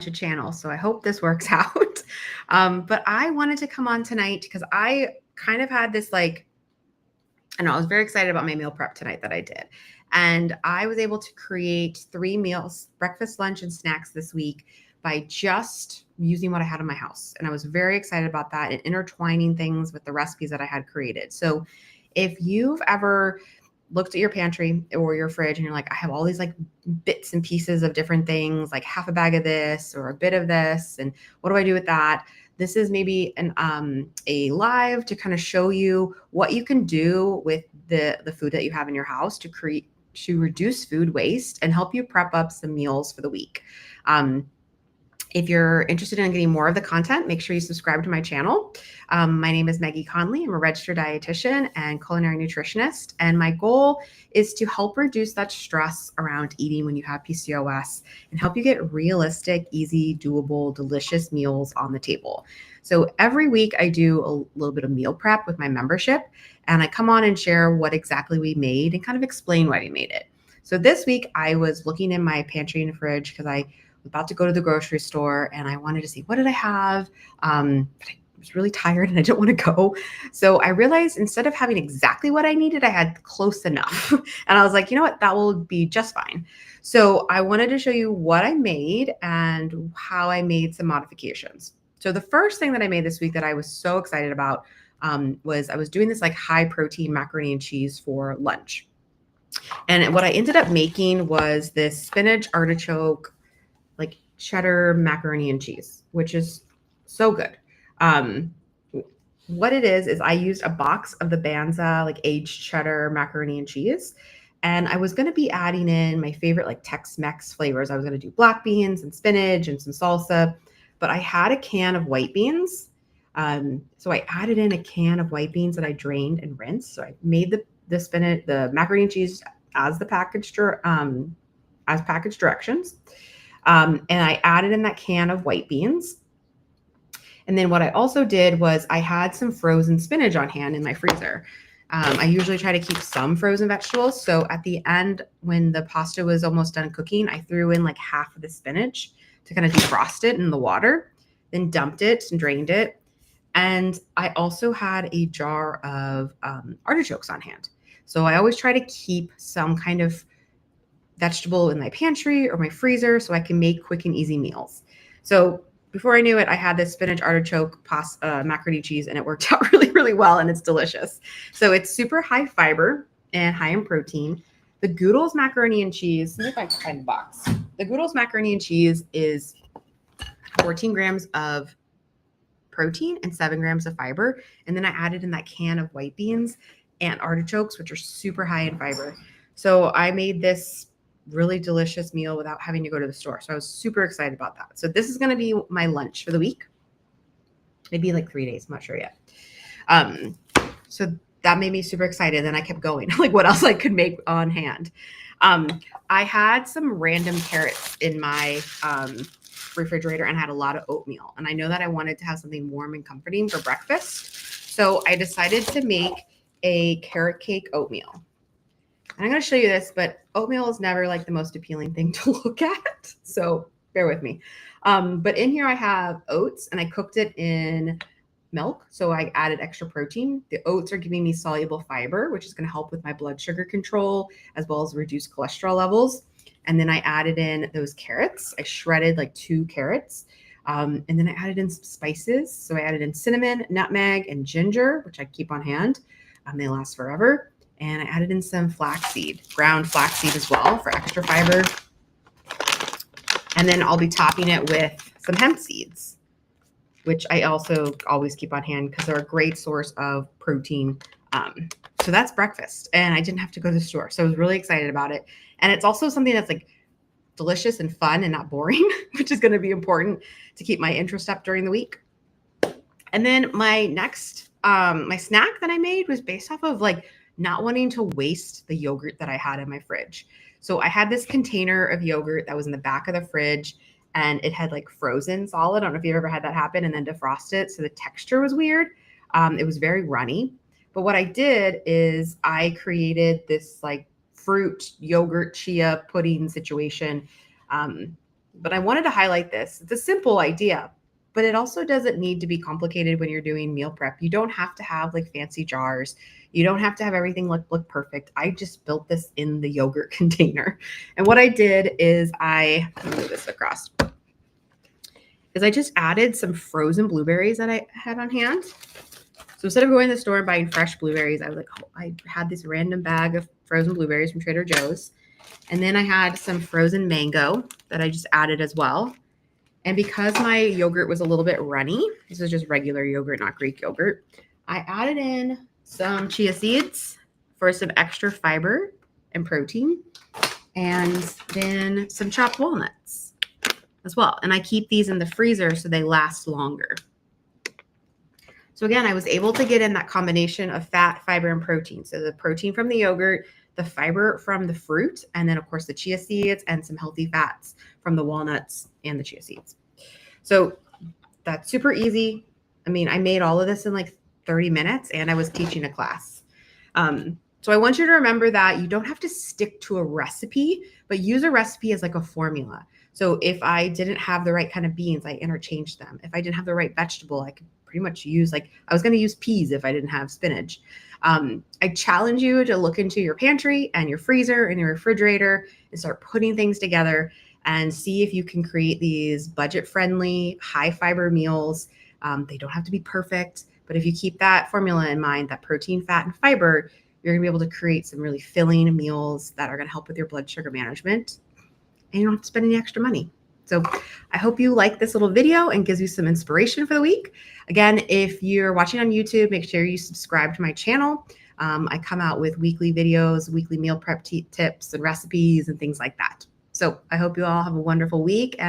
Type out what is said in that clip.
channel, so I hope this works out. But I wanted to come on tonight because I kind of had this I was very excited about my meal prep tonight that I did. And I was able to create 3 meals, breakfast, lunch, and snacks this week by just using what I had in my house. And I was very excited about that and intertwining things with the recipes that I had created. So if you've ever looked at your pantry or your fridge and you're like, I have all these bits and pieces of different things, like half a bag of this or a bit of this, and what do I do with that? This is maybe a live to kind of show you what you can do with the food that you have in your house to reduce food waste and help you prep up some meals for the week. If you're interested in getting more of the content, make sure you subscribe to my channel. My name is Maggie Conley. I'm a registered dietitian and culinary nutritionist. And my goal is to help reduce that stress around eating when you have PCOS and help you get realistic, easy, doable, delicious meals on the table. So every week I do a little bit of meal prep with my membership, and I come on and share what exactly we made and kind of explain why we made it. So this week I was looking in my pantry and fridge because I about to go to the grocery store and I wanted to see what did I have. But I was really tired and I didn't want to go. So I realized instead of having exactly what I needed, I had close enough. And I was like, you know what, that will be just fine. So I wanted to show you what I made and how I made some modifications. So the first thing that I made this week that I was so excited about was I was doing this high protein macaroni and cheese for lunch. And what I ended up making was this spinach artichoke cheddar macaroni and cheese, which is so good. What it is I used a box of the Banza aged cheddar macaroni and cheese, and I was going to be adding in my favorite Tex-Mex flavors. I was going to do black beans and spinach and some salsa, but I had a can of white beans. So I added in a can of white beans that I drained and rinsed. So I made the macaroni and cheese as packaged directions. And I added in that can of white beans. And then what I also did was I had some frozen spinach on hand in my freezer. I usually try to keep some frozen vegetables. So at the end, when the pasta was almost done cooking, I threw in half of the spinach to kind of defrost it in the water, then dumped it and drained it. And I also had a jar of artichokes on hand. So I always try to keep some kind of vegetable in my pantry or my freezer so I can make quick and easy meals. So before I knew it, I had this spinach artichoke macaroni cheese, and it worked out really, really well, and it's delicious. So it's super high fiber and high in protein. The Goodles macaroni and cheese, let me see if I can find the box. The Goodles macaroni and cheese is 14 grams of protein and 7 grams of fiber. And then I added in that can of white beans and artichokes, which are super high in fiber. So I made this really delicious meal without having to go to the store. So I was super excited about that. So this is going to be my lunch for the week. Maybe 3 days. I'm not sure yet. So that made me super excited. Then I kept going, what else I could make on hand. I had some random carrots in my refrigerator and had a lot of oatmeal. And I know that I wanted to have something warm and comforting for breakfast. So I decided to make a carrot cake oatmeal. And I'm going to show you this, but oatmeal is never the most appealing thing to look at. So bear with me. But in here I have oats, and I cooked it in milk. So I added extra protein. The oats are giving me soluble fiber, which is going to help with my blood sugar control, as well as reduce cholesterol levels. And then I added in those carrots. I shredded 2 carrots. And then I added in some spices. So I added in cinnamon, nutmeg, and ginger, which I keep on hand. They last forever. And I added in some flaxseed, ground flaxseed as well for extra fiber. And then I'll be topping it with some hemp seeds, which I also always keep on hand because they're a great source of protein. So that's breakfast, and I didn't have to go to the store. So I was really excited about it. And it's also something that's delicious and fun and not boring, which is going to be important to keep my interest up during the week. And then my next, my snack that I made was based off of not wanting to waste the yogurt that I had in my fridge. So I had this container of yogurt that was in the back of the fridge, and it had frozen solid. I don't know if you've ever had that happen, and then defrost it. So the texture was weird. It was very runny. But what I did is I created this fruit yogurt chia pudding situation But I wanted to highlight this. It's a simple idea, but it also doesn't need to be complicated when you're doing meal prep. You don't have to have like fancy jars. You don't have to have everything look perfect. I just built this in the yogurt container. And what I did is let me move this across, is I just added some frozen blueberries that I had on hand. So instead of going to the store and buying fresh blueberries, I was like, oh, I had this random bag of frozen blueberries from Trader Joe's. And then I had some frozen mango that I just added as well. And because my yogurt was a little bit runny, this is just regular yogurt, not Greek yogurt, I added in some chia seeds for some extra fiber and protein, and then some chopped walnuts as well. And I keep these in the freezer so they last longer. So again, I was able to get in that combination of fat, fiber, and protein. So the protein from the yogurt, the fiber from the fruit, and then of course the chia seeds and some healthy fats from the walnuts and the chia seeds. So that's super easy. I mean, I made all of this in like 30 minutes and I was teaching a class. So I want you to remember that you don't have to stick to a recipe, but use a recipe as like a formula. So if I didn't have the right kind of beans, I interchanged them. If I didn't have the right vegetable, I could pretty much use, like I was going to use peas if I didn't have spinach. I challenge you to look into your pantry and your freezer and your refrigerator and start putting things together and see if you can create these budget-friendly, high-fiber meals. They don't have to be perfect, but if you keep that formula in mind, that protein, fat, and fiber, you're going to be able to create some really filling meals that are going to help with your blood sugar management, and you don't have to spend any extra money. So I hope you like this little video and gives you some inspiration for the week. Again, if you're watching on YouTube, make sure you subscribe to my channel. I come out with weekly videos, weekly meal prep tips and recipes and things like that. So I hope you all have a wonderful week. And